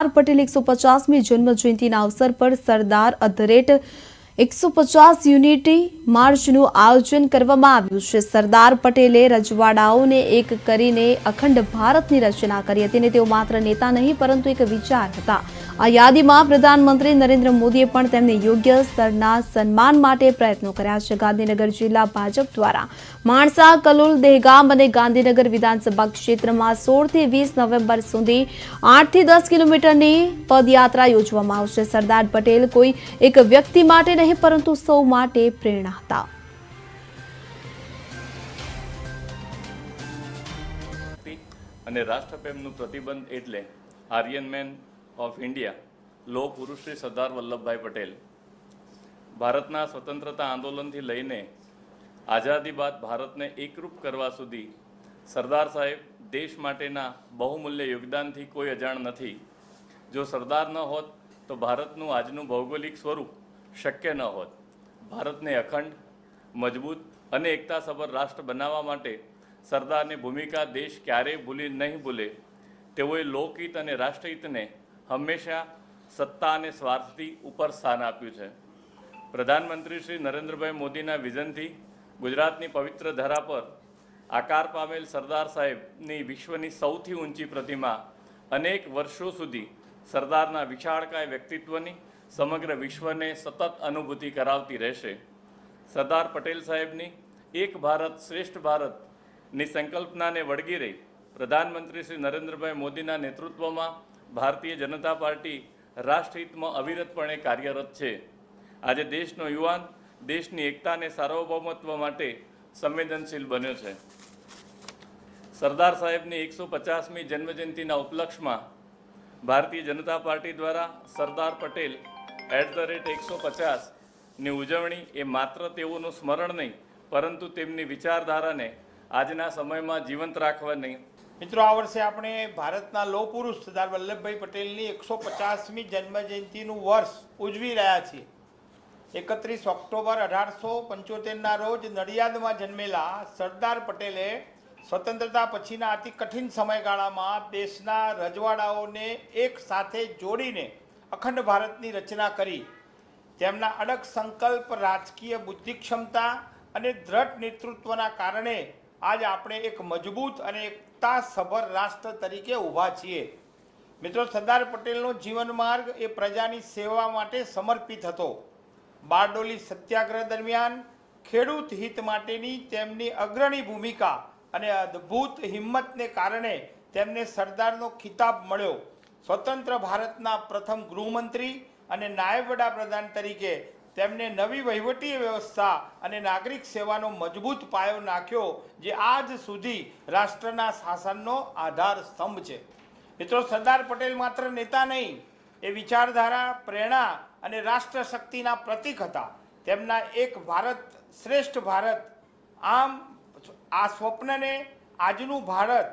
પટેલ 150મી જન્મ જયંતિના અવસર પર સરદાર @150 યુનિટી માર્ચનું આયોજન કરવામાં આવ્યું છે। સરદાર પટેલે રજવાડાઓને એક કરીને અખંડ ભારતની રચના કરી હતી અને તેઓ માત્ર નેતા નહીં પરંતુ એક વિચાર હતા। આ યાદીમાં પ્રધાનમંત્રી નરેન્દ્ર મોદીએ પણ તેમને યોગ્ય સ્તરના સન્માન માટે પ્રયત્નો કર્યા છે। ગાંધીનગર જિલ્લા ભાજપ દ્વારા માણસા, કલોલ, દહેગામ અને ગાંધીનગર વિધાનસભા ક્ષેત્રમાં 16 થી 20 નવેમ્બર સુધી 8 થી 10 કિલોમીટરની પદયાત્રા યોજવામાં આવશે। સરદાર પટેલ કોઈ એક વ્યક્તિ માટે નહીં પરંતુ સૌ માટે પ્રેરણા હતા। અને રાષ્ટ્રપ્રેમનું પ્રતિબંધ એટલે આર્યન મેન ઓફ ઇન્ડિયા લોહ પુરુષ શ્રી સરદાર વલ્લભભાઈ પટેલ ભારતના સ્વતંત્રતા આંદોલનથી લઈને આઝાદી બાદ ભારતને એકરૂપ કરવા સુધી સરદાર સાહેબ દેશ માટેના બહુમૂલ્ય યોગદાનથી કોઈ અજાણ નથી। જો સરદાર ન હોત તો ભારતનું આજનું ભૌગોલિક સ્વરૂપ શક્ય ન હોત। ભારતને અખંડ, મજબૂત અને એકતાસભર રાષ્ટ્ર બનાવવા માટે સરદારની ભૂમિકા દેશ ક્યારેય નહીં ભૂલે। તેઓએ લોકહિત અને રાષ્ટ્રહિતને હંમેશા સત્તા અને સ્વાર્થથી ઉપર સ્થાન આપ્યું છે। પ્રધાનમંત્રી શ્રી નરેન્દ્રભાઈ મોદીના વિઝનથી ગુજરાતની પવિત્ર ધરા પર આકાર પામેલ સરદાર સાહેબની વિશ્વની સૌથી ઊંચી પ્રતિમા અનેક વર્ષો સુધી સરદારના વિશાળકાય વ્યક્તિત્વની સમગ્ર વિશ્વને સતત અનુભૂતિ કરાવતી રહેશે। સરદાર પટેલ સાહેબની એક ભારત શ્રેષ્ઠ ભારતની સંકલ્પનાને વળગી રહી પ્રધાનમંત્રી શ્રી નરેન્દ્રભાઈ મોદીના નેતૃત્વમાં ભારતીય જનતા પાર્ટી રાષ્ટ્રહિતમાં અવિરતપણે કાર્યરત છે। આજે દેશનો યુવાન દેશની એકતા અને સાર્વભૌમત્વ માટે સંવેદનશીલ બન્યો છે। સરદાર સાહેબની 150મી જન્મજયંતિના ઉપલક્ષમાં ભારતીય જનતા પાર્ટી દ્વારા સરદાર પટેલ @150ની ઉજવણી એ માત્ર તેઓનું સ્મરણ નહીં પરંતુ તેમની વિચારધારાને આજના સમયમાં જીવંત રાખવાની। મિત્રો, આ વર્ષે આપણે ભારતના લોહ પુરુષ સરદાર વલ્લભભાઈ પટેલની 150મી જન્મજયંતિનું વર્ષ ઉજવી રહ્યા છીએ। 31 ઓક્ટોબર 1875ના રોજ નડિયાદમાં જન્મેલા સરદાર પટેલે સ્વતંત્રતા પછીના અતિ કઠિન સમયગાળામાં દેશના રજવાડાઓને એક સાથે જોડીને અખંડ ભારતની રચના કરી। તેમના અડગ સંકલ્પ, રાજકીય બુદ્ધિક્ષમતા અને દ્રઢ નેતૃત્વના કારણે આજ આપણે એક મજબૂત અને એકતાસભર રાષ્ટ્ર તરીકે ઊભા છીએ। મિત્રો, સરદાર પટેલનો જીવન માર્ગ એ પ્રજાની સેવા માટે સમર્પિત હતો। બારડોલી સત્યાગ્રહ દરમિયાન ખેડૂત હિત માટેની તેમની અગ્રણી ભૂમિકા અને અદ્ભુત હિંમતને કારણે તેમને સરદારનો ખિતાબ મળ્યો। સ્વતંત્ર ભારતના પ્રથમ ગૃહમંત્રી અને નાયબ વડાપ્રધાન તરીકે તેમને નવી વહીવટી વ્યવસ્થા અને નાગરિક સેવાનો મજબૂત પાયો નાખ્યો, જે આજ સુધી રાષ્ટ્રના શાસનનો આધાર સ્તંભ છે। મિત્રો, સરદાર પટેલ માત્ર નેતા નહીં, એ વિચારધારા, પ્રેરણા અને રાષ્ટ્ર શક્તિના પ્રતીક હતા। તેમના એક ભારત શ્રેષ્ઠ ભારત આ સ્વપ્નને આજનું ભારત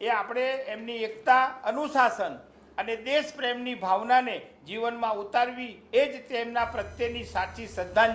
એ આપણે એમની એકતા, અનુશાસન અને દેશ પ્રેમની ભાવનાને જીવનમાં ઉતારવી એ જ તેમના પ્રત્યેની સાચી શ્રદ્ધાંજલિ।